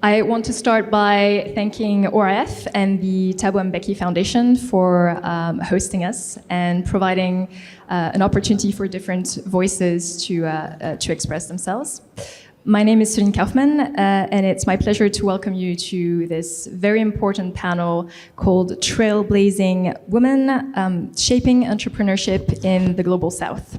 I want to start by thanking ORF and the Thabo Mbeki Foundation for hosting us and providing an opportunity for different voices to express themselves. My name is Celine Kaufmann, and it's my pleasure to welcome you to this very important panel called Trailblazing Women, Shaping Entrepreneurship in the Global South.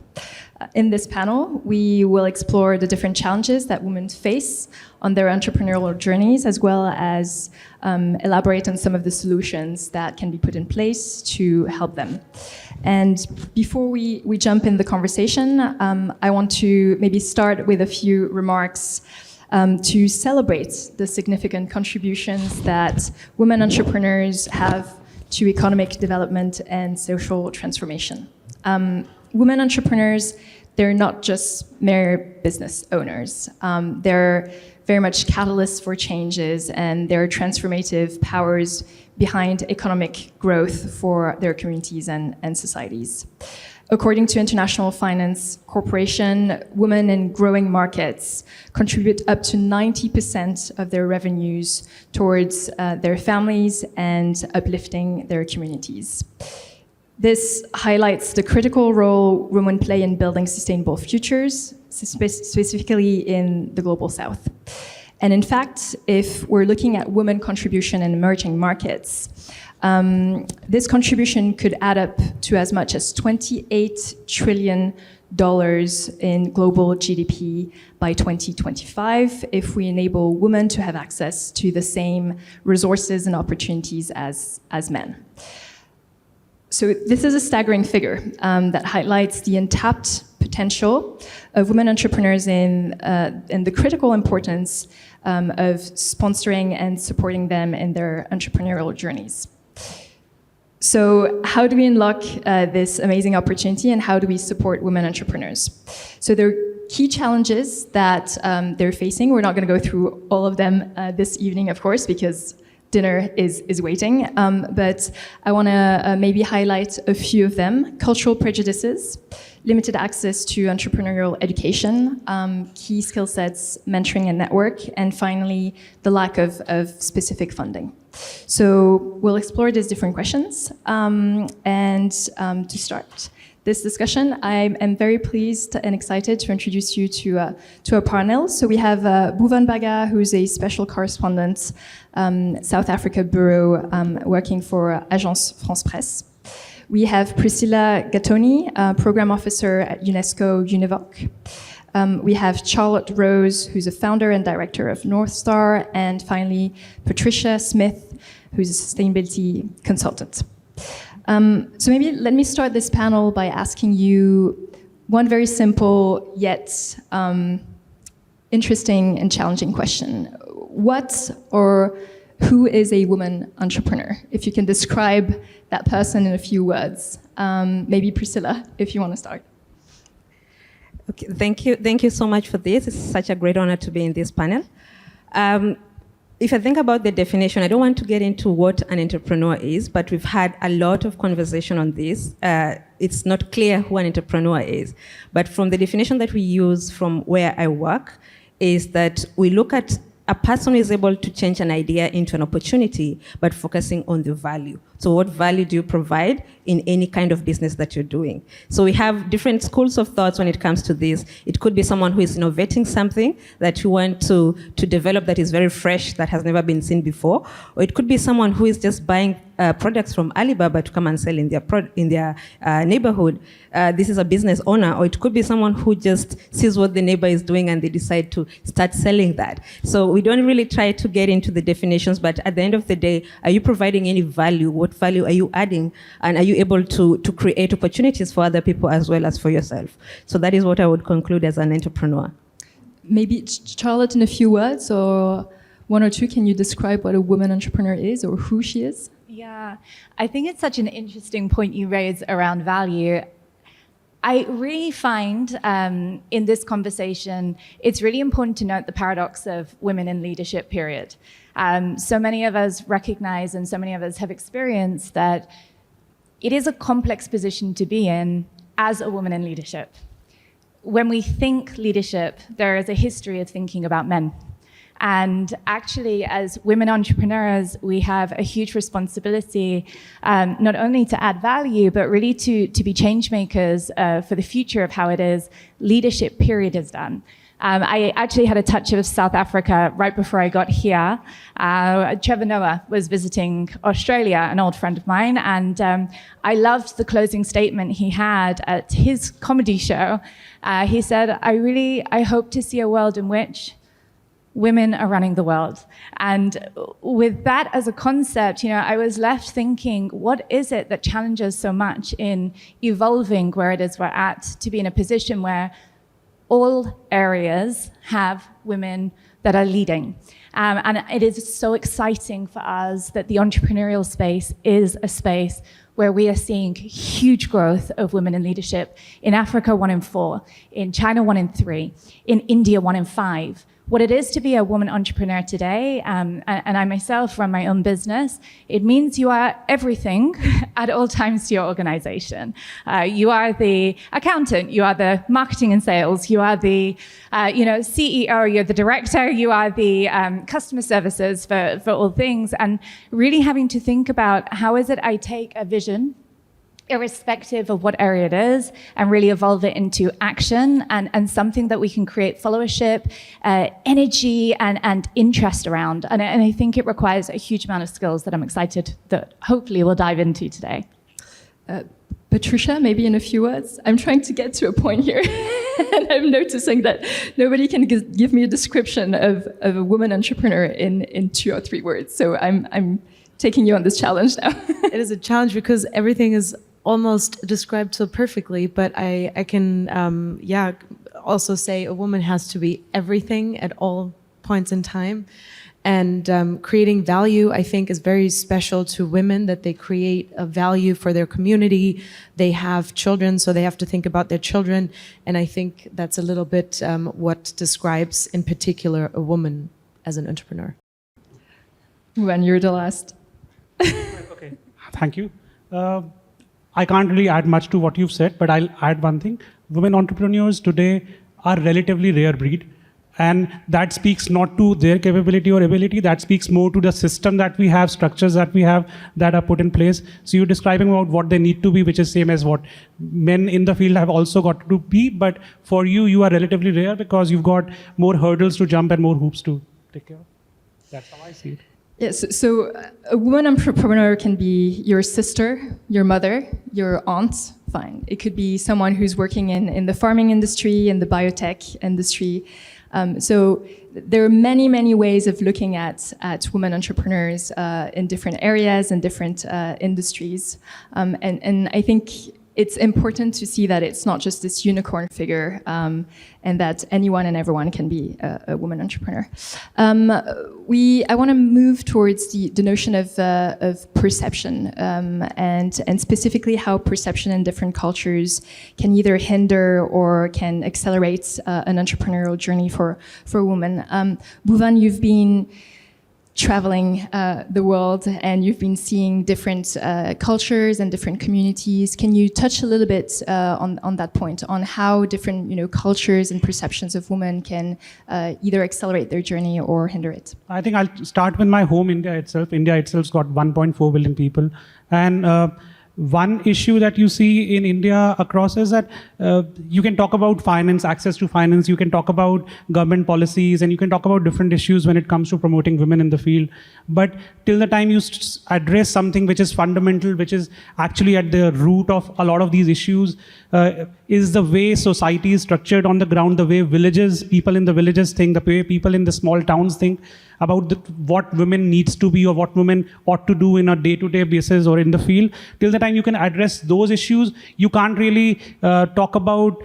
In this panel, we will explore the different challenges that women face on their entrepreneurial journeys, as well as elaborate on some of the solutions that can be put in place to help them. And before we jump in the conversation, I want to maybe start with a few remarks to celebrate the significant contributions that women entrepreneurs have to economic development and social transformation. Women entrepreneurs, they're not just mere business owners. They're very much catalysts for changes, and they're transformative powers behind economic growth for their communities and societies. According to International Finance Corporation, women in growing markets contribute up to 90% of their revenues towards their families and uplifting their communities. This highlights the critical role women play in building sustainable futures, specifically in the Global South. And in fact, if we're looking at women contribution in emerging markets, this contribution could add up to as much as $28 trillion in global GDP by 2025 if we enable women to have access to the same resources and opportunities as men. So this is a staggering figure that highlights the untapped potential of women entrepreneurs and the critical importance of sponsoring and supporting them in their entrepreneurial journeys. So how do we unlock this amazing opportunity, and how do we support women entrepreneurs? So there are key challenges that they're facing. We're not going to go through all of them this evening, of course, because dinner is waiting, but I want to maybe highlight a few of them. Cultural prejudices, limited access to entrepreneurial education, key skill sets, mentoring and network, and finally, the lack of specific funding. So we'll explore these different questions, and to start this discussion, I am very pleased and excited to introduce you to a panel. So we have Bhuvan Baga, who's a special correspondent, South Africa Bureau, working for Agence France Presse. We have Priscilla Gattoni, program officer at UNESCO Univoc. We have Charlotte Rose, who's a founder and director of North Star, and finally, Patricia Smith, who's a sustainability consultant. So maybe let me start this panel by asking you one very simple yet interesting and challenging question. What or who is a woman entrepreneur? If you can describe that person in a few words. Maybe Priscilla, if you want to start. Okay, thank you so much for this. It's such a great honor to be in this panel. If I think about the definition, I don't want to get into what an entrepreneur is, but we've had a lot of conversation on this. It's not clear who an entrepreneur is. But from the definition that we use from where I work, is that we look at a person who is able to change an idea into an opportunity, but focusing on the value. So what value do you provide in any kind of business that you're doing? So we have different schools of thoughts when it comes to this. It could be someone who is innovating something that you want to develop that is very fresh, that has never been seen before. Or it could be someone who is just buying products from Alibaba to come and sell in their neighborhood. This is a business owner. Or it could be someone who just sees what the neighbor is doing and they decide to start selling that. So we don't really try to get into the definitions, but at the end of the day, are you providing any value? What value are you adding? And are you able to create opportunities for other people as well as for yourself? So that is what I would conclude as an entrepreneur. Maybe Charlotte, in a few words, or one or two, can you describe what a woman entrepreneur is or who she is? Yeah, I think it's such an interesting point you raise around value. I really find in this conversation, it's really important to note the paradox of women in leadership, period. So many of us recognize and so many of us have experienced that it is a complex position to be in as a woman in leadership. When we think leadership, there is a history of thinking about men. And actually, as women entrepreneurs, we have a huge responsibility, not only to add value, but really to be change makers for the future of how it is leadership period is done. I actually had a touch of South Africa right before I got here. Trevor Noah was visiting Australia, an old friend of mine, and I loved the closing statement he had at his comedy show. He said, I hope to see a world in which women are running the world. And with that as a concept, I was left thinking, what is it that challenges so much in evolving where it is we're at to be in a position where all areas have women that are leading. And it is so exciting for us that the entrepreneurial space is a space where we are seeing huge growth of women in leadership. In Africa, 1 in 4. In China, 1 in 3. In India, 1 in 5. What it is to be a woman entrepreneur today, and I myself run my own business, it means you are everything at all times to your organization. You are the accountant, you are the marketing and sales, you are the CEO, you're the director, you are the customer services for all things, and really having to think about how is it I take a vision, irrespective of what area it is, and really evolve it into action and something that we can create followership, energy, and interest around. And I think it requires a huge amount of skills that I'm excited that hopefully we'll dive into today. Patricia, maybe in a few words. I'm trying to get to a point here, and I'm noticing that nobody can give me a description of a woman entrepreneur in 2 or 3 words. So I'm taking you on this challenge now. It is a challenge because everything is almost described so perfectly, but I can also say a woman has to be everything at all points in time. And creating value, I think, is very special to women, that they create a value for their community. They have children, so they have to think about their children. And I think that's a little bit what describes, in particular, a woman as an entrepreneur. When you're the last. Okay, thank you. I can't really add much to what you've said, but I'll add one thing. Women entrepreneurs today are relatively rare breed, and that speaks not to their capability or ability, that speaks more to the system that we have, structures that we have that are put in place. So you're describing about what they need to be, which is same as what men in the field have also got to be, but for you, you are relatively rare because you've got more hurdles to jump and more hoops to take care of. That's how I see it. Yes, so a woman entrepreneur can be your sister, your mother, your aunt, fine. It could be someone who's working in the farming industry, in the biotech industry. So there are many, many ways of looking at women entrepreneurs in different areas and different industries. And I think it's important to see that it's not just this unicorn figure, and that anyone and everyone can be a woman entrepreneur. I want to move towards the notion of perception, and specifically how perception in different cultures can either hinder or can accelerate an entrepreneurial journey for women. Bhuvan, you've been traveling the world, and you've been seeing different cultures and different communities. Can you touch a little bit on that point, on how different cultures and perceptions of women can either accelerate their journey or hinder it? I think I'll start with my home, India itself. India itself's got 1.4 billion people, and one issue that you see in India across is that you can talk about finance, access to finance, you can talk about government policies, and you can talk about different issues when it comes to promoting women in the field. But till the time you address something which is fundamental, which is actually at the root of a lot of these issues, is the way society is structured on the ground, the way people in the villages think, the way people in the small towns think about what women needs to be or what women ought to do in a day-to-day basis or in the field. Till the time you can address those issues, you can't really talk about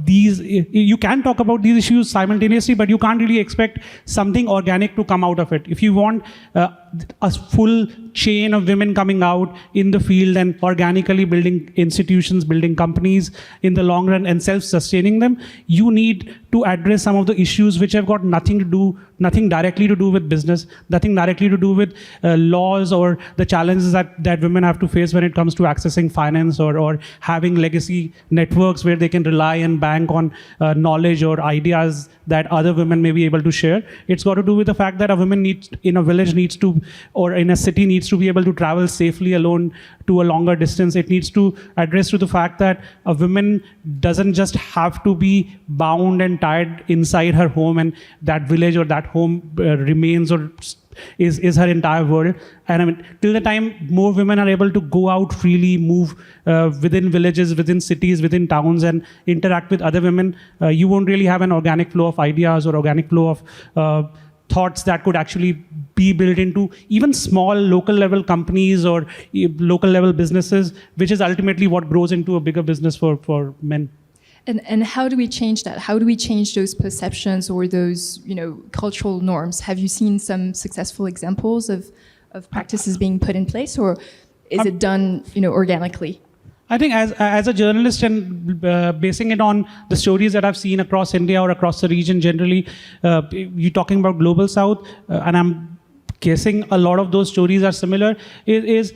these. You can talk about these issues simultaneously, but you can't really expect something organic to come out of it. If you want a full chain of women coming out in the field and organically building institutions, building companies in the long run and self-sustaining them, you need to address some of the issues which have got nothing directly to do with business, nothing directly to do with laws or the challenges that women have to face when it comes to accessing finance or having legacy networks where they can rely and bank on knowledge or ideas that other women may be able to share. It's got to do with the fact that a woman in a village needs to, or in a city needs to be able to travel safely alone to a longer distance. It needs to address to the fact that a woman doesn't just have to be bound and tied inside her home, and that village or that home remains or is her entire world. And I mean, till the time more women are able to go out freely, move within villages, within cities, within towns, and interact with other women, you won't really have an organic flow of ideas or organic flow of thoughts that could actually be built into even small local level companies or local level businesses, which is ultimately what grows into a bigger business for men. And how do we change that? How do we change those perceptions or those, cultural norms? Have you seen some successful examples of practices being put in place, or is it done, organically? I think as a journalist and basing it on the stories that I've seen across India or across the region generally, you're talking about Global South, and I'm guessing a lot of those stories are similar, is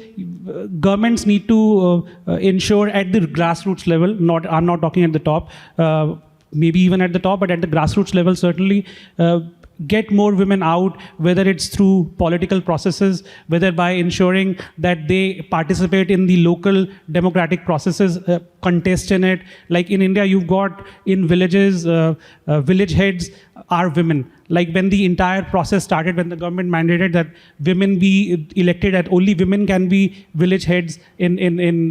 governments need to ensure at the grassroots level, I'm not talking at the top, maybe even at the top, but at the grassroots level certainly, get more women out, whether it's through political processes, whether by ensuring that they participate in the local democratic processes, contest in it. Like in India, you've got in villages, village heads are women. Like when the entire process started, when the government mandated that women be elected, that only women can be village heads in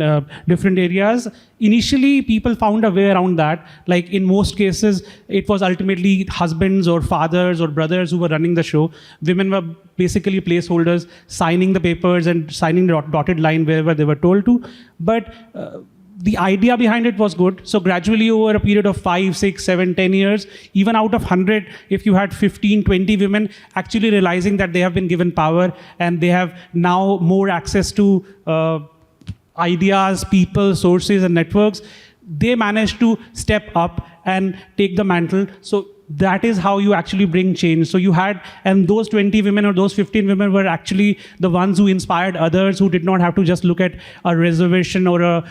different areas, initially people found a way around that. Like in most cases, it was ultimately husbands or fathers or brothers who were running the show. Women were basically placeholders, signing the papers and signing the dotted line wherever they were told to. But the idea behind it was good. So gradually over a period of 5, 6, 7, 10 years, even out of 100, if you had 15, 20 women actually realizing that they have been given power and they have now more access to ideas, people, sources, and networks, they managed to step up and take the mantle. So that is how you actually bring change. So you had, and those 20 women or those 15 women were actually the ones who inspired others, who did not have to just look at a reservation or a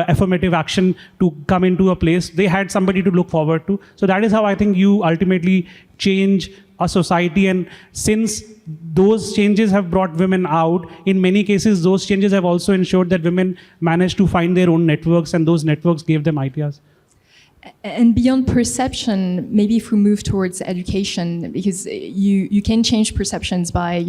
affirmative action to come into a place. They had somebody to look forward to. So that is how I think you ultimately change a society. And since those changes have brought women out, in many cases, those changes have also ensured that women managed to find their own networks, and those networks gave them ideas. And beyond perception, maybe if we move towards education, because you can change perceptions by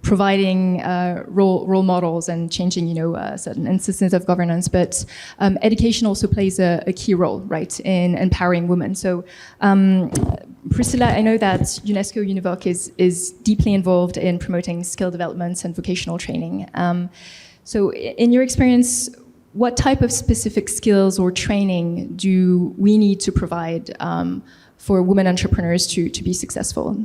providing role models and changing certain instances of governance. But education also plays a key role, right, in empowering women. So Priscilla, I know that UNESCO Univoc is deeply involved in promoting skill development and vocational training. So in your experience, what type of specific skills or training do we need to provide for women entrepreneurs to be successful?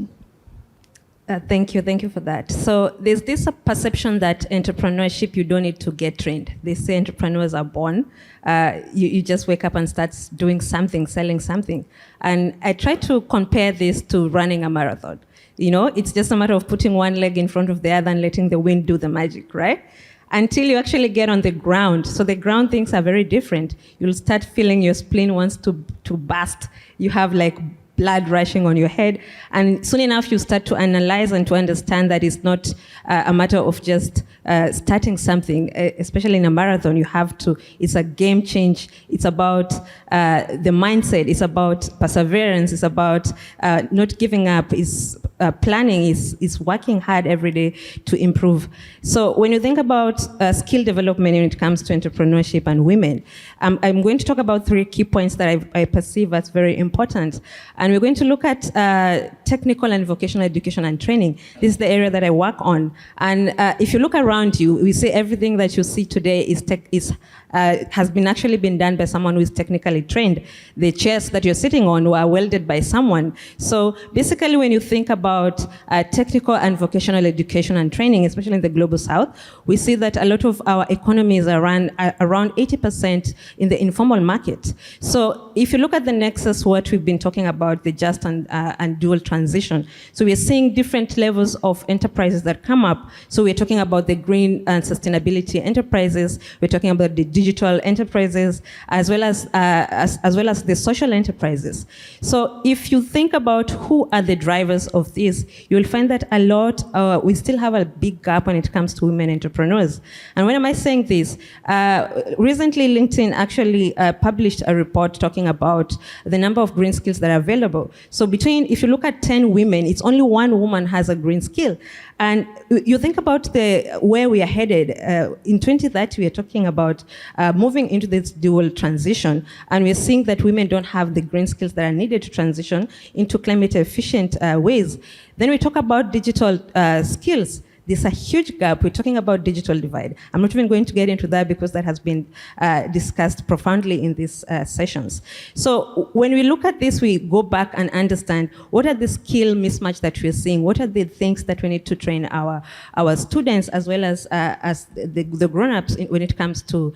Thank you for that. So there's this perception that entrepreneurship, you don't need to get trained. They say entrepreneurs are born. You just wake up and start doing something, selling something. And I try to compare this to running a marathon. It's just a matter of putting one leg in front of the other and letting the wind do the magic, right? Until you actually get on the ground. So the ground things are very different. You'll start feeling your spleen wants to burst. You have like blood rushing on your head. And soon enough, you start to analyze and to understand that it's not a matter of just starting something, especially in a marathon. It's a game change. It's about the mindset. It's about perseverance. It's about not giving up. It's planning. It's working hard every day to improve. So when you think about skill development when it comes to entrepreneurship and women, I'm going to talk about 3 key points that I perceive as very important. And And we're going to look at technical and vocational education and training. This is the area that I work on. And if you look around you, we say everything that you see today has actually been done by someone who is technically trained. The chairs that you're sitting on were welded by someone. So basically, when you think about technical and vocational education and training, especially in the global south, we see that a lot of our economies are around 80% in the informal market. So if you look at the nexus, what we've been talking about, the just and dual transition. So we're seeing different levels of enterprises that come up. So we're talking about the green and sustainability enterprises. We're talking about the digital enterprises, as well as the social enterprises. So if you think about who are the drivers of this, you will find that we still have a big gap when it comes to women entrepreneurs. And when am I saying this? Recently, LinkedIn actually published a report talking about the number of green skills that are available. So if you look at 10 women, it's only one woman has a green skill. And you think about where we are headed. In 2030, we are talking about moving into this dual transition, and we're seeing that women don't have the green skills that are needed to transition into climate-efficient ways. Then we talk about digital skills. There's a huge gap. We're talking about digital divide. I'm not even going to get into that because that has been discussed profoundly in these sessions. So when we look at this, we go back and understand what are the skill mismatch that we're seeing? What are the things that we need to train our students as well as the grown-ups when it comes to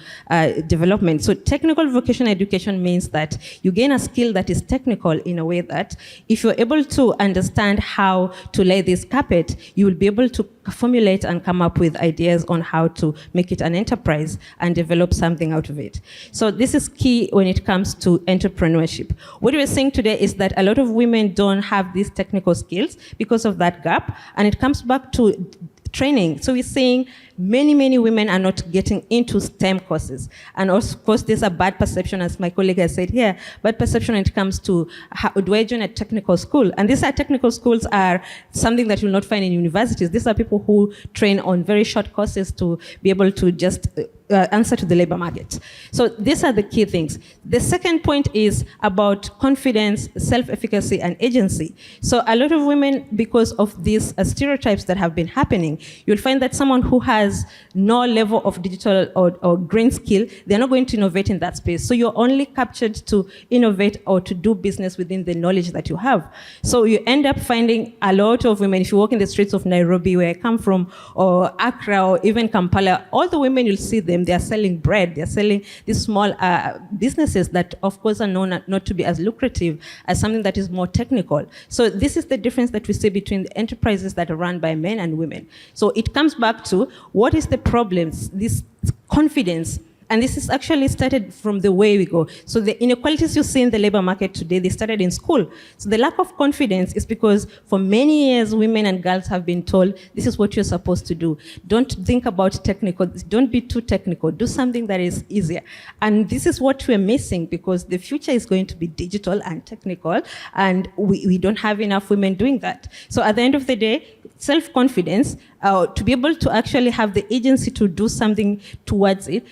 development? So technical vocational education means that you gain a skill that is technical in a way that if you're able to understand how to lay this carpet, you will be able to formulate and come up with ideas on how to make it an enterprise and develop something out of it. So this is key when it comes to entrepreneurship. What we're saying today is that a lot of women don't have these technical skills because of that gap, and it comes back to training. So we're saying many women are not getting into STEM courses. And of course, there's a bad perception, as my colleague has said here, bad perception when it comes to how do I join a technical school? And these technical schools are something that you'll not find in universities. These are people who train on very short courses to be able to just answer to the labor market. So these are the key things. The second point is about confidence, self-efficacy, and agency. So a lot of women, because of these stereotypes that have been happening, you'll find that someone who has no level of digital or green skill, they're not going to innovate in that space. So you're only captured to innovate or to do business within the knowledge that you have. So you end up finding a lot of women, if you walk in the streets of Nairobi, where I come from, or Accra, or even Kampala, all the women, you'll see them, they're selling bread, they're selling these small businesses that, of course, are known not to be as lucrative as something that is more technical. So this is the difference that we see between the enterprises that are run by men and women. So it comes back to what is the problems, this confidence. And this is actually started from the way we go. So the inequalities you see in the labor market today, they started in school. So the lack of confidence is because for many years, women and girls have been told, this is what you're supposed to do. Don't think about technical. Don't be too technical. Do something that is easier. And this is what we're missing, because the future is going to be digital and technical, and we don't have enough women doing that. So at the end of the day, self-confidence, to be able to actually have the agency to do something towards it,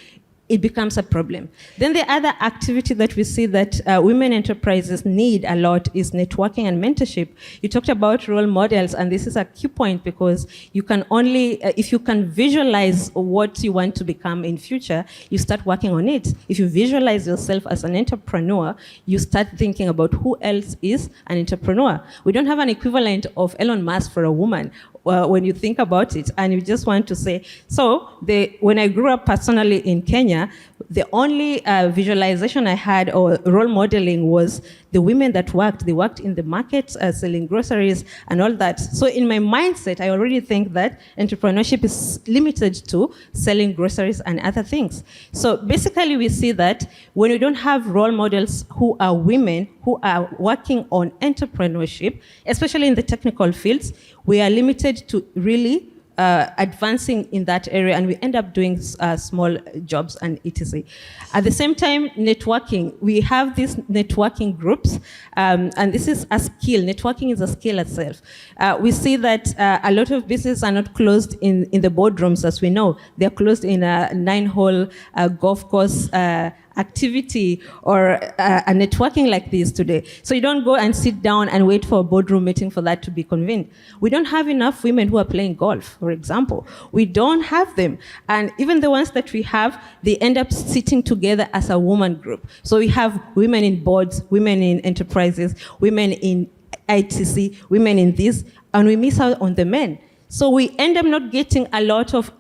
it becomes a problem. Then the other activity that we see that women enterprises need a lot is networking and mentorship. You talked about role models, and this is a key point, because you can only, if you can visualize what you want to become in future, you start working on it. If you visualize yourself as an entrepreneur, you start thinking about who else is an entrepreneur. We don't have an equivalent of Elon Musk for a woman. When you think about it, and you just want to say, so when I grew up personally in Kenya, the only visualization I had or role modeling was the women that worked. They worked in the market, selling groceries and all that. So in my mindset, I already think that entrepreneurship is limited to selling groceries and other things. So basically we see that when we don't have role models who are women, who are working on entrepreneurship, especially in the technical fields, we are limited to really advancing in that area, and we end up doing small jobs and etc. At the same time, networking. We have these networking groups, and this is a skill. Networking is a skill itself. We see that a lot of businesses are not closed in the boardrooms, as we know. They're closed in a 9-hole golf course activity or a networking like this today. So you don't go and sit down and wait for a boardroom meeting for that to be convened. We don't have enough women who are playing golf, for example. We don't have them. And even the ones that we have, they end up sitting together as a woman group. So we have women in boards, women in enterprises, women in ITC, women in this, and we miss out on the men. So we end up not getting a lot of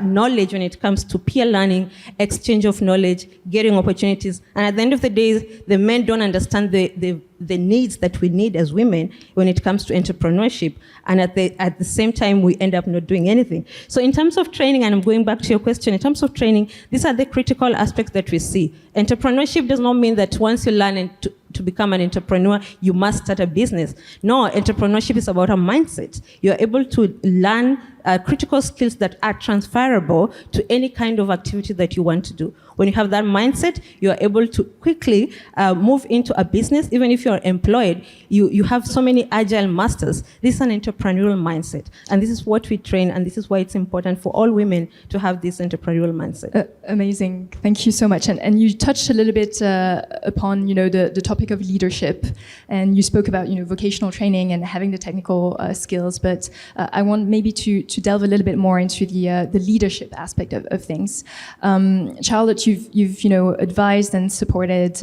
knowledge when it comes to peer learning, exchange of knowledge, getting opportunities. And at the end of the day, the men don't understand the needs that we need as women when it comes to entrepreneurship. And at the same time, we end up not doing anything. So in terms of training, and I'm going back to your question, in terms of training, these are the critical aspects that we see. Entrepreneurship does not mean that once you learn to become an entrepreneur, you must start a business. No, entrepreneurship is about a mindset. You're able to learn critical skills that are transferable to any kind of activity that you want to do. When you have that mindset, you're able to quickly move into a business. Even if you're employed, you have so many agile masters. This is an entrepreneurial mindset. And this is what we train, and this is why it's important for all women to have this entrepreneurial mindset. Amazing. Thank you so much. And you touched a little bit upon, the topic of leadership, and you spoke about, vocational training and having the technical skills. But I want maybe to delve a little bit more into the leadership aspect of things. Charlotte, you've advised and supported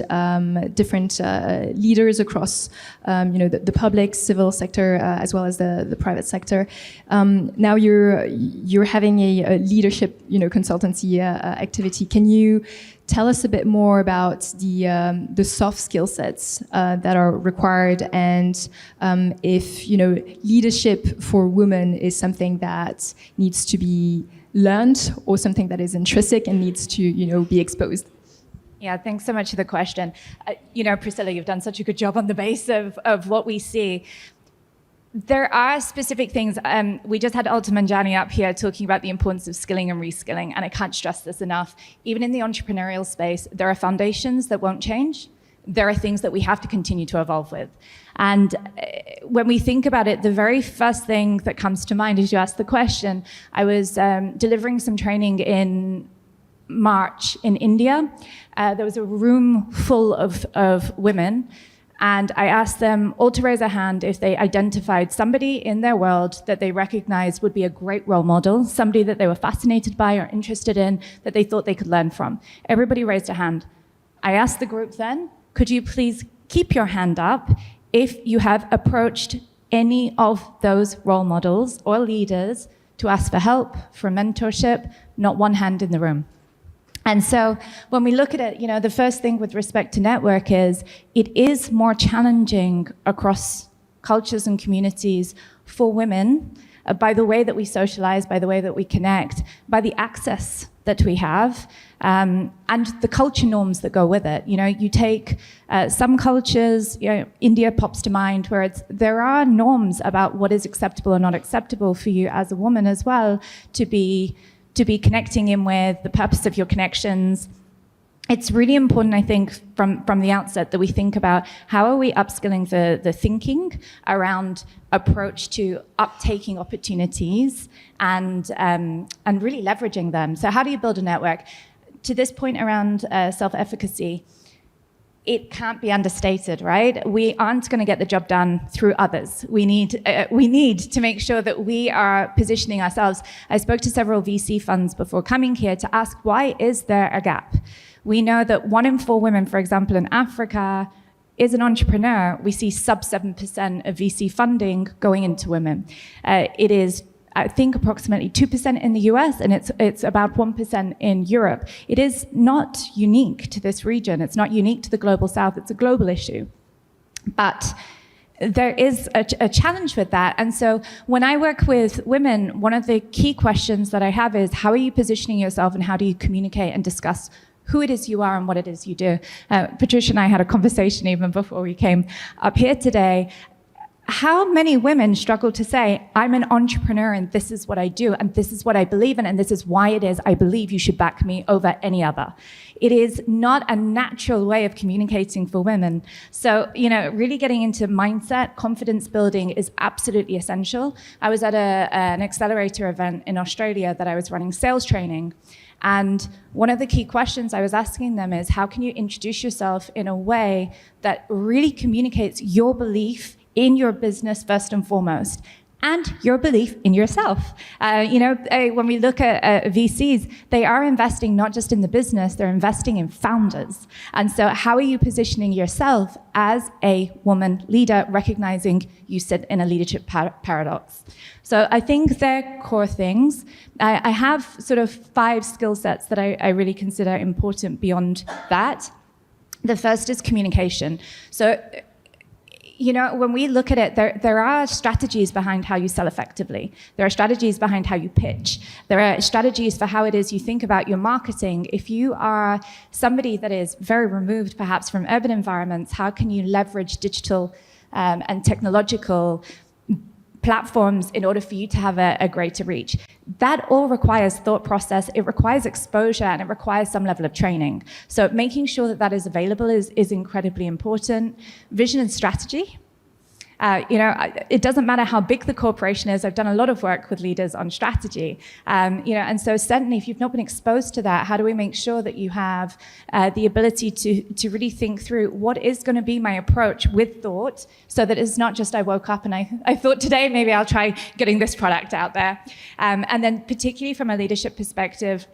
different leaders across the public, civil sector, as well as the private sector. Now you're having a leadership consultancy activity. Can you tell us a bit more about the soft skill sets that are required, and if leadership for women is something that needs to be learned or something that is intrinsic and needs to be exposed? Yeah, thanks so much for the question. Priscilla, you've done such a good job on the base of what we see. There are specific things. We just had Alta Manjani up here talking about the importance of skilling and reskilling, and I can't stress this enough. Even in the entrepreneurial space, there are foundations that won't change. There are things that we have to continue to evolve with. And when we think about it, the very first thing that comes to mind as you ask the question, I was delivering some training in March in India. There was a room full of women, and I asked them all to raise a hand if they identified somebody in their world that they recognized would be a great role model, somebody that they were fascinated by or interested in, that they thought they could learn from. Everybody raised a hand. I asked the group then, could you please keep your hand up if you have approached any of those role models or leaders to ask for help, for mentorship? Not one hand in the room. And so when we look at it, the first thing with respect to network is it is more challenging across cultures and communities for women by the way that we socialize, by the way that we connect, by the access that we have, and the culture norms that go with it. You take some cultures, India pops to mind, where there are norms about what is acceptable or not acceptable for you as a woman as well to be connecting in with, the purpose of your connections. It's really important, I think, from the outset that we think about how are we upskilling the thinking around approach to uptaking opportunities and really leveraging them. So how do you build a network? To this point around self-efficacy, it can't be understated, right? We aren't going to get the job done through others. We need to make sure that we are positioning ourselves. I spoke to several VC funds before coming here to ask, why is there a gap? We know that 1 in 4 women, for example, in Africa is an entrepreneur. We see sub 7% of VC funding going into women. It is, I think, approximately 2% in the US, and it's about 1% in Europe. It is not unique to this region. It's not unique to the global South. It's a global issue. But there is a challenge with that. And so when I work with women, one of the key questions that I have is, how are you positioning yourself and how do you communicate and discuss who it is you are and what it is you do? Patricia and I had a conversation even before we came up here today. how many women struggle to say, I'm an entrepreneur and this is what I do and this is what I believe in and this is why it is I believe you should back me over any other. It is not a natural way of communicating for women. So, really getting into mindset, confidence building is absolutely essential. I was at an accelerator event in Australia that I was running sales training. And one of the key questions I was asking them is, how can you introduce yourself in a way that really communicates your belief in your business first and foremost, and your belief in yourself? When we look at VCs, they are investing not just in the business, they're investing in founders. And so how are you positioning yourself as a woman leader, recognizing you sit in a leadership paradox? So I think they're core things. I have sort of 5 skill sets that I really consider important beyond that. The first is communication. So when we look at it, there are strategies behind how you sell effectively. There are strategies behind how you pitch. There are strategies for how it is you think about your marketing. If you are somebody that is very removed, perhaps, from urban environments, how can you leverage digital and technological platforms in order for you to have a greater reach? That all requires thought process, it requires exposure, and it requires some level of training. So making sure that that is available is incredibly important. Vision and strategy. It doesn't matter how big the corporation is. I've done a lot of work with leaders on strategy. And so certainly if you've not been exposed to that, how do we make sure that you have the ability to really think through what is going to be my approach with thought, so that it's not just I woke up and I thought today maybe I'll try getting this product out there. And then particularly from a leadership perspective,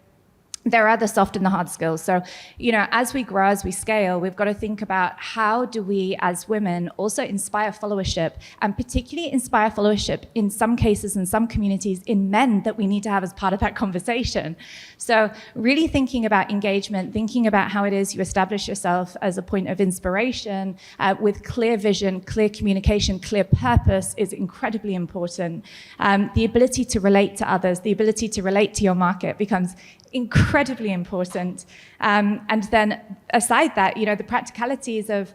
there are the soft and the hard skills. So, as we grow, as we scale, we've got to think about how do we, as women, also inspire followership, and particularly inspire followership in some cases, in some communities, in men that we need to have as part of that conversation. So really thinking about engagement, thinking about how it is you establish yourself as a point of inspiration with clear vision, clear communication, clear purpose is incredibly important. The ability to relate to others, the ability to relate to your market becomes incredibly important. And then aside that, the practicalities of,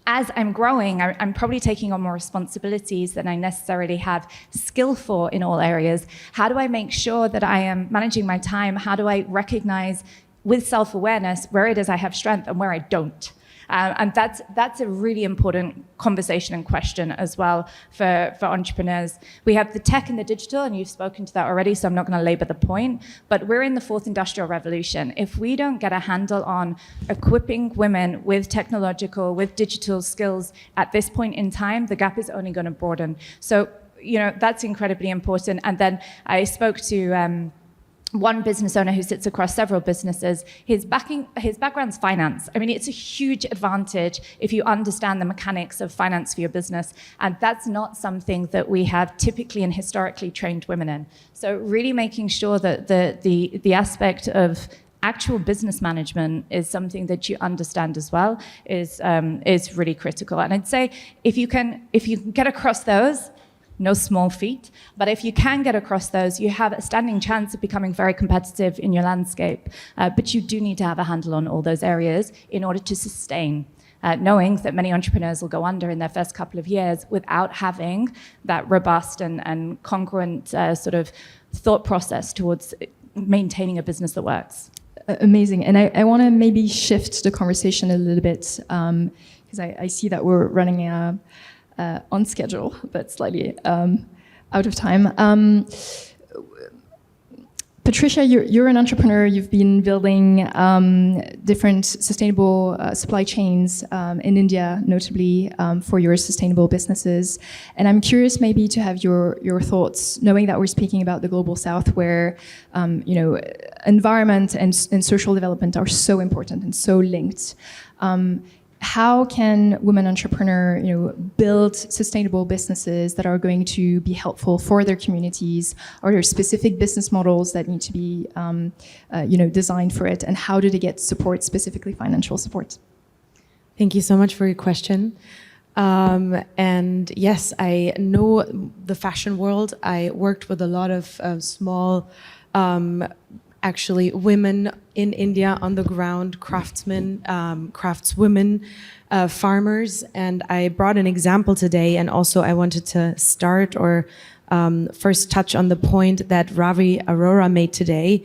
as I'm growing, I'm probably taking on more responsibilities than I necessarily have skill for in all areas. How do I make sure that I am managing my time? How do I recognize with self-awareness where it is I have strength and where I don't? And that's a really important conversation and question as well for entrepreneurs. We have the tech and the digital, and you've spoken to that already, so I'm not going to labor the point, but we're in the 4th industrial revolution. If we don't get a handle on equipping women with technological, with digital skills at this point in time, the gap is only going to broaden. So, that's incredibly important. And then I spoke to one business owner who sits across several businesses. His background's finance. I mean, it's a huge advantage if you understand the mechanics of finance for your business. And that's not something that we have typically and historically trained women in. So really making sure that the aspect of actual business management is something that you understand as well is really critical. And I'd say if you can get across those, no small feat, but if you can get across those, you have a standing chance of becoming very competitive in your landscape. But you do need to have a handle on all those areas in order to sustain, knowing that many entrepreneurs will go under in their first couple of years without having that robust and congruent sort of thought process towards maintaining a business that works. Amazing. And I want to maybe shift the conversation a little bit, because I see that we're running on schedule, but slightly out of time. Patricia, you're an entrepreneur. You've been building different sustainable supply chains in India, notably for your sustainable businesses. And I'm curious maybe to have your thoughts, knowing that we're speaking about the Global South, where environment and social development are so important and so linked. How can women entrepreneurs, build sustainable businesses that are going to be helpful for their communities? Are there specific business models that need to be, designed for it? And how do they get support, specifically financial support? Thank you so much for your question. And yes, I know the fashion world. I worked with a lot of small actually women in India on the ground, craftsmen, craftswomen, farmers. And I brought an example today, and also I wanted to start or first touch on the point that Ravi Arora made today.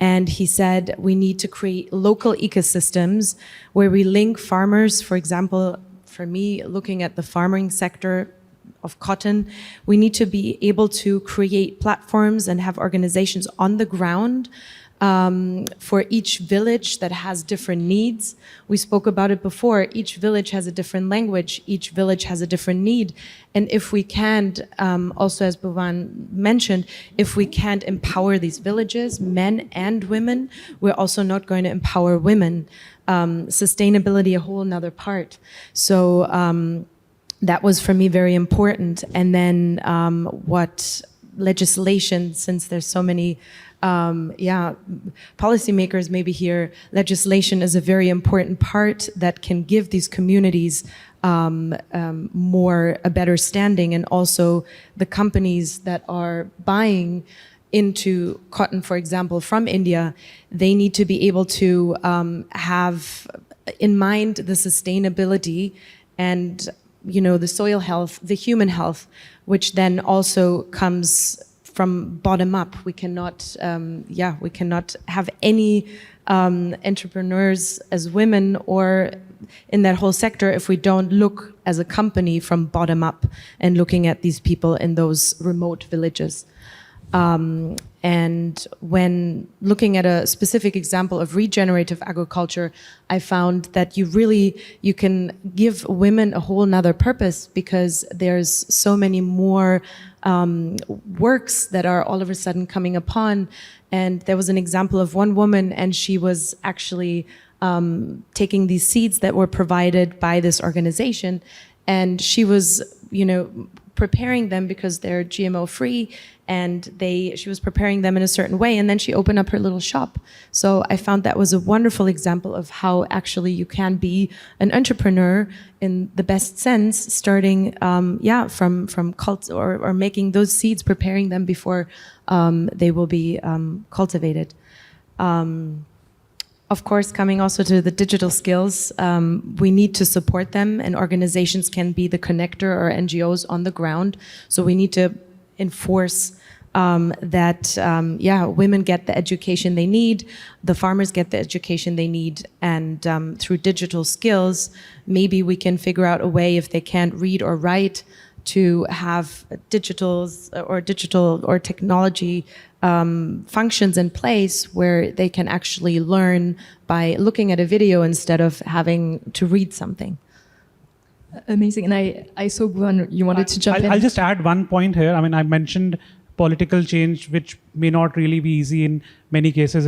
And he said we need to create local ecosystems where we link farmers. For example, for me, looking at the farming sector of cotton, we need to be able to create platforms and have organizations on the ground for each village that has different needs. We spoke about it before. Each village has a different language. Each village has a different need. And if we can't, also as Bhuvan mentioned, if we can't empower these villages, men and women, we're also not going to empower women. Sustainability, a whole nother part. So that was for me very important. And then what legislation, since there's so many policymakers maybe here, legislation is a very important part that can give these communities a better standing, and also the companies that are buying into cotton, for example, from India, they need to be able to have in mind the sustainability and the soil health, the human health, which then also comes from bottom up. We cannot have any entrepreneurs as women or in that whole sector if we don't look as a company from bottom up and looking at these people in those remote villages. And when looking at a specific example of regenerative agriculture, I found that you can give women a whole nother purpose, because there's so many more works that are all of a sudden coming upon. And there was an example of one woman, and she was actually taking these seeds that were provided by this organization, and she was, preparing them because they're GMO free, and she was preparing them in a certain way, and then she opened up her little shop. So I found that was a wonderful example of how actually you can be an entrepreneur in the best sense, starting from cult or making those seeds, preparing them before they will be cultivated. Of course, coming also to the digital skills, we need to support them, and organizations can be the connector, or NGOs on the ground. So we need to enforce that women get the education they need, the farmers get the education they need, and through digital skills, maybe we can figure out a way, if they can't read or write, to have digital or technology functions in place where they can actually learn by looking at a video instead of having to read something. Amazing. And I saw, Bhuvan, you wanted to jump in. I'll just add one point here. I mean, I mentioned political change, which may not really be easy in many cases.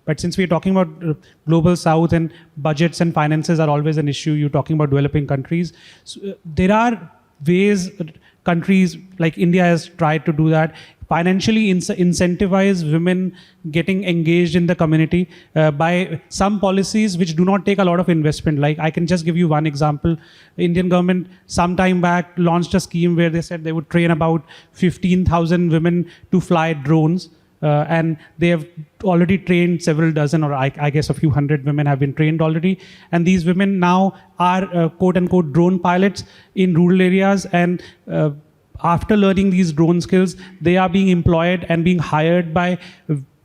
But since we're talking about global south, and budgets and finances are always an issue, you're talking about developing countries. So, there are ways countries like India has tried to do that. Financially incentivize women getting engaged in the community by some policies which do not take a lot of investment. Like, I can just give you one example. The Indian government some time back launched a scheme where they said they would train about 15,000 women to fly drones. And they have already trained several dozen, or I guess a few hundred women have been trained already. And these women now are quote unquote drone pilots in rural areas. And after learning these drone skills, they are being employed and being hired by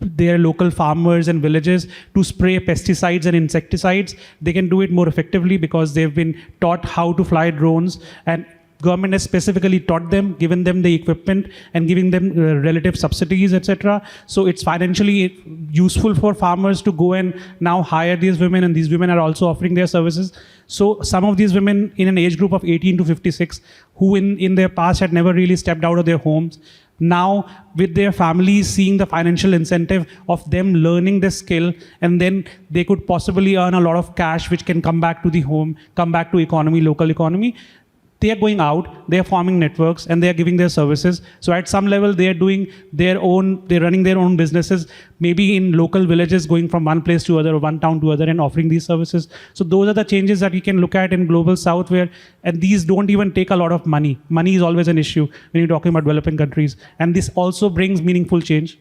their local farmers and villages to spray pesticides and insecticides. They can do it more effectively because they've been taught how to fly drones, and government has specifically taught them, given them the equipment, and giving them relative subsidies, etc. So it's financially useful for farmers to go and now hire these women, and these women are also offering their services. So some of these women in an age group of 18 to 56, who in their past had never really stepped out of their homes, now with their families seeing the financial incentive of them learning this skill, and then they could possibly earn a lot of cash which can come back to the home, come back to economy, local economy. They are going out, they are forming networks, and they are giving their services. So at some level, they are doing they're running their own businesses, maybe in local villages, going from one place to other, or one town to other, and offering these services. So those are the changes that we can look at in global south, and these don't even take a lot of money. Money is always an issue when you're talking about developing countries. And this also brings meaningful change.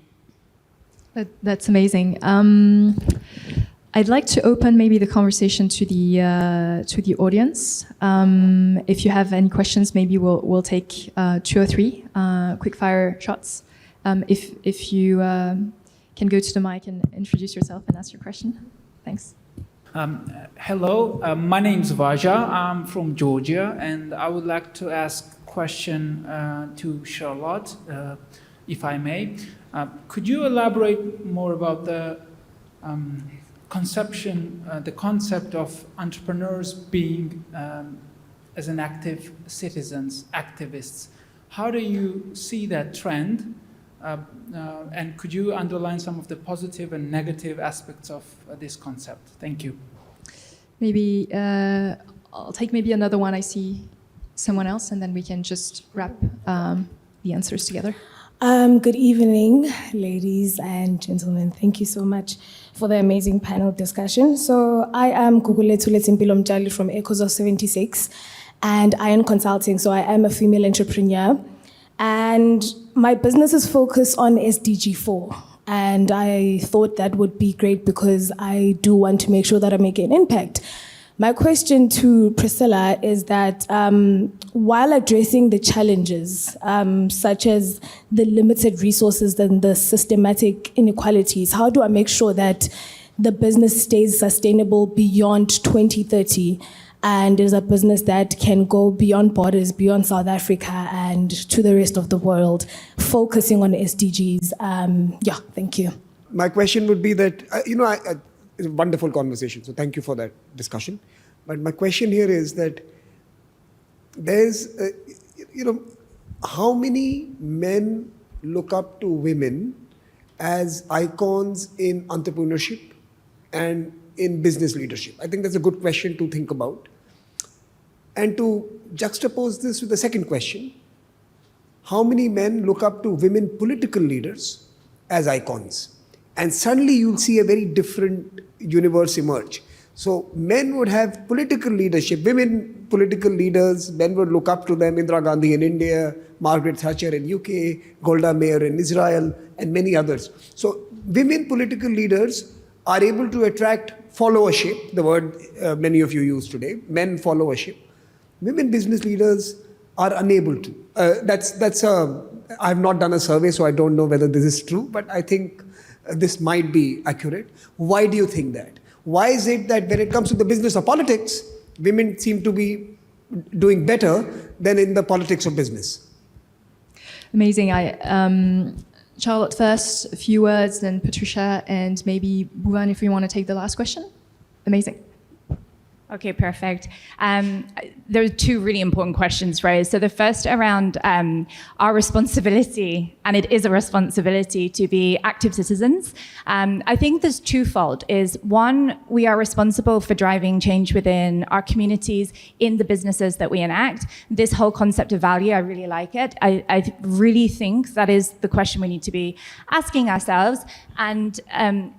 That's amazing. I'd like to open maybe the conversation to the audience. If you have any questions, maybe we'll take 2 or 3 quick fire shots. If you can go to the mic and introduce yourself and ask your question. Thanks. Hello, my name is Vaja. I'm from Georgia, and I would like to ask a question to Charlotte, if I may. Could you elaborate more about the the concept of entrepreneurs being as an active citizens, activists? How do you see that trend? And could you underline some of the positive and negative aspects of this concept? Thank you. Maybe I'll take maybe another one. I see someone else, and then we can just wrap the answers together. Good evening, ladies and gentlemen. Thank you so much for the amazing panel discussion. So I am Gugulethu Letsimpilo Mjali from Echoes of 76 and Iron Consulting. So I am a female entrepreneur. And my business is focused on SDG 4. And I thought that would be great because I do want to make sure that I make an impact. My question to Priscilla is that while addressing the challenges, such as the limited resources and the systematic inequalities, how do I make sure that the business stays sustainable beyond 2030 and is a business that can go beyond borders, beyond South Africa and to the rest of the world, focusing on SDGs? Thank you. My question would be that, it's a wonderful conversation, so thank you for that discussion. But my question here is that there's, how many men look up to women as icons in entrepreneurship and in business leadership? I think that's a good question to think about. And to juxtapose this with the second question, how many men look up to women political leaders as icons? And suddenly you'll see a very different universe emerge. So men would have political leadership, women political leaders, men would look up to them, Indira Gandhi in India, Margaret Thatcher in UK, Golda Meir in Israel, and many others. So women political leaders are able to attract followership, the word many of you use today, men followership. Women business leaders are unable to. I have not done a survey, so I don't know whether this is true, but I think this might be accurate. Why do you think that? Why is it that when it comes to the business of politics, women seem to be doing better than in the politics of business? Amazing. Charlotte first, a few words, then Patricia, and maybe Bhuvan if we want to take the last question. Amazing. Okay, perfect. There are 2 really important questions raised. So the first around our responsibility, and it is a responsibility to be active citizens. I think there's twofold. Is one, we are responsible for driving change within our communities in the businesses that we enact. This whole concept of value, I really like it. I really think that is the question we need to be asking ourselves. And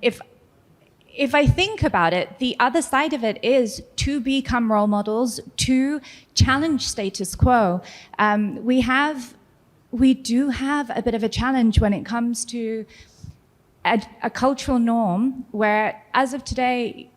if I think about it, the other side of it is to become role models, to challenge status quo. We do have a bit of a challenge when it comes to a cultural norm where, as of today,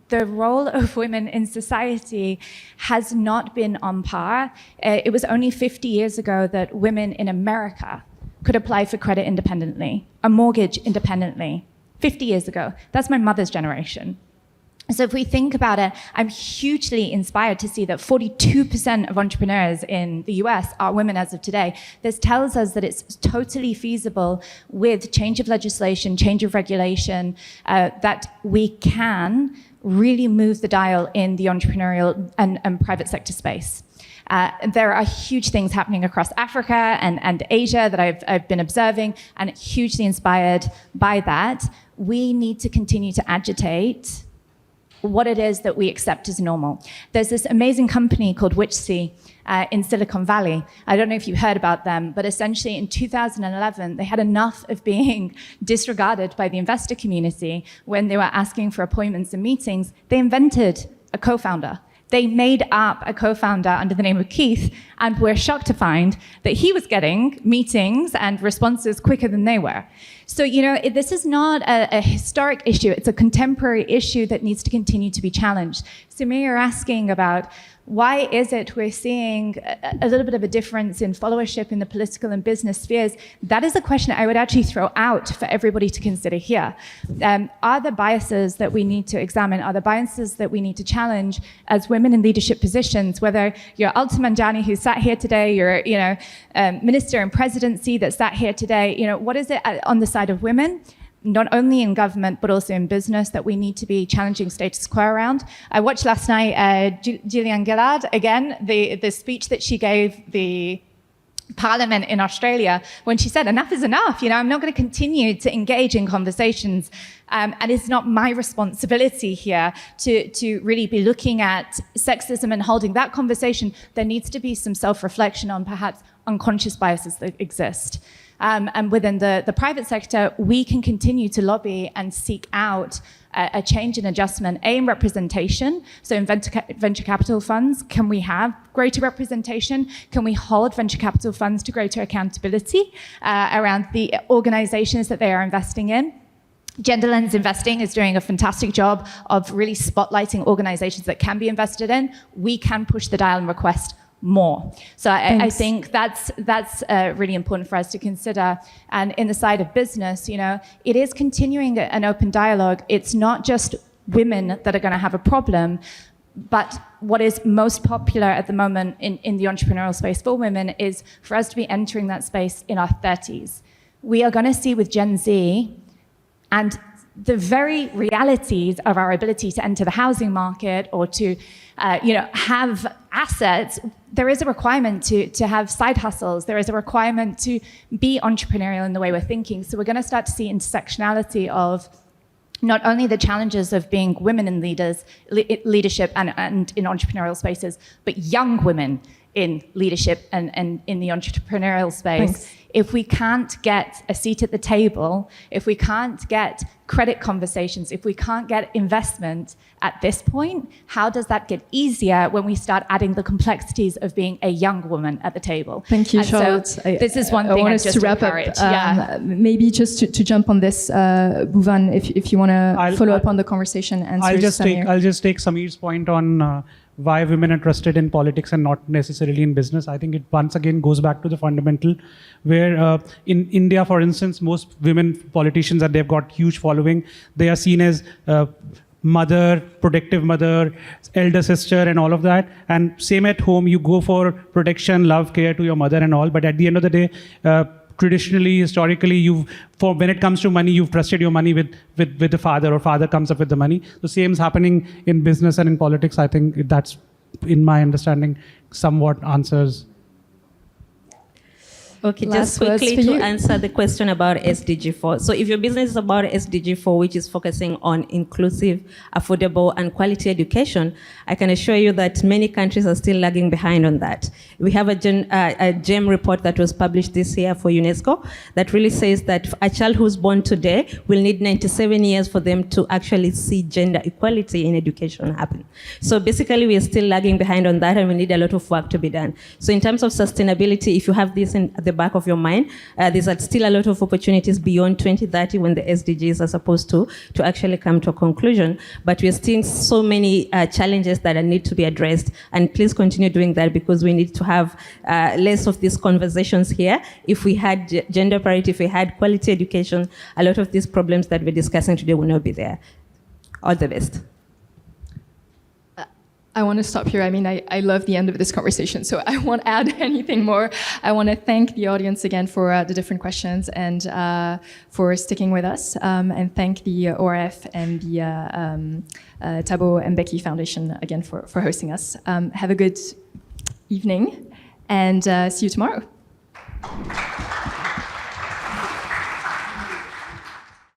the role of women in society has not been on par. It was only 50 years ago that women in America could apply for credit independently, a mortgage independently. 50 years ago. That's my mother's generation. So if we think about it, I'm hugely inspired to see that 42% of entrepreneurs in the US are women as of today. This tells us that it's totally feasible with change of legislation, change of regulation, that we can really move the dial in the entrepreneurial and private sector space. There are huge things happening across Africa and Asia that I've been observing, and hugely inspired by that. We need to continue to agitate what it is that we accept as normal. There's this amazing company called Witchsea in Silicon Valley. I don't know if you heard about them, but essentially in 2011, they had enough of being disregarded by the investor community when they were asking for appointments and meetings. They invented a co-founder. They made up a co-founder under the name of Keith, and we're shocked to find that he was getting meetings and responses quicker than they were. So, this is not a historic issue. It's a contemporary issue that needs to continue to be challenged. Samir, you're asking about why is it we're seeing a little bit of a difference in followership in the political and business spheres? That is a question I would actually throw out for everybody to consider here. Are there biases that we need to examine? Are there biases that we need to challenge as women in leadership positions? Whether you're Alta Manjani, who sat here today, you're minister in presidency that sat here today, what is it on the side of women? Not only in government, but also in business, that we need to be challenging status quo around. I watched last night Gillian Gillard, again, the speech that she gave the Parliament in Australia, when she said, enough is enough. I'm not going to continue to engage in conversations. And it's not my responsibility here to really be looking at sexism and holding that conversation. There needs to be some self-reflection on perhaps unconscious biases that exist. And within the private sector, we can continue to lobby and seek out a change and adjustment, in representation. So in venture capital funds, can we have greater representation? Can we hold venture capital funds to greater accountability around the organizations that they are investing in? Gender Lens Investing is doing a fantastic job of really spotlighting organizations that can be invested in. We can push the dial and request more. So I think that's really important for us to consider. And in the side of business, it is continuing an open dialogue. It's not just women that are going to have a problem, but what is most popular at the moment in the entrepreneurial space for women is for us to be entering that space in our 30s. We are going to see with Gen Z and the very realities of our ability to enter the housing market or to have assets. There is a requirement to have side hustles. There is a requirement to be entrepreneurial in the way we're thinking. So we're going to start to see intersectionality of not only the challenges of being women in leadership and in entrepreneurial spaces, but young women in leadership and in the entrepreneurial space. Thanks. If we can't get a seat at the table, if we can't get credit conversations, if we can't get investment at this point, how does that get easier when we start adding the complexities of being a young woman at the table? Thank you, And Charlotte. So this is one thing I want want us just to wrap encourage. up. Maybe just to jump on this, Bhuvan, if you want to follow up on the conversation. I'll just take Sameer's point on why women are trusted in politics and not necessarily in business. I think it once again goes back to the fundamental, where in India, for instance, most women politicians that they've got huge following, they are seen as mother, protective mother, elder sister, and all of that. And same at home, you go for protection, love, care to your mother and all. But at the end of the day, traditionally, historically, when it comes to money, you've trusted your money with the father, or father comes up with the money. The same is happening in business and in politics. I think that's, in my understanding, somewhat answers. Okay, Last just quickly words for to you. answer the question about SDG 4. So if your business is about SDG 4, which is focusing on inclusive, affordable, and quality education, I can assure you that many countries are still lagging behind on that. We have a GEM report that was published this year for UNESCO that really says that a child who's born today will need 97 years for them to actually see gender equality in education happen. So basically, we are still lagging behind on that, and we need a lot of work to be done. So in terms of sustainability, if you have this at the back of your mind, there's still a lot of opportunities beyond 2030 when the SDGs are supposed to actually come to a conclusion. But we're seeing so many challenges that need to be addressed. And please continue doing that, because we need to have less of these conversations here. If we had gender parity, if we had quality education, a lot of these problems that we're discussing today will not be there. All the best. I want to stop here. I mean, I love the end of this conversation, so I won't add anything more. I want to thank the audience again for the different questions and for sticking with us, and thank the ORF and the Thabo Mbeki Foundation again for hosting us. Have a good evening, and see you tomorrow.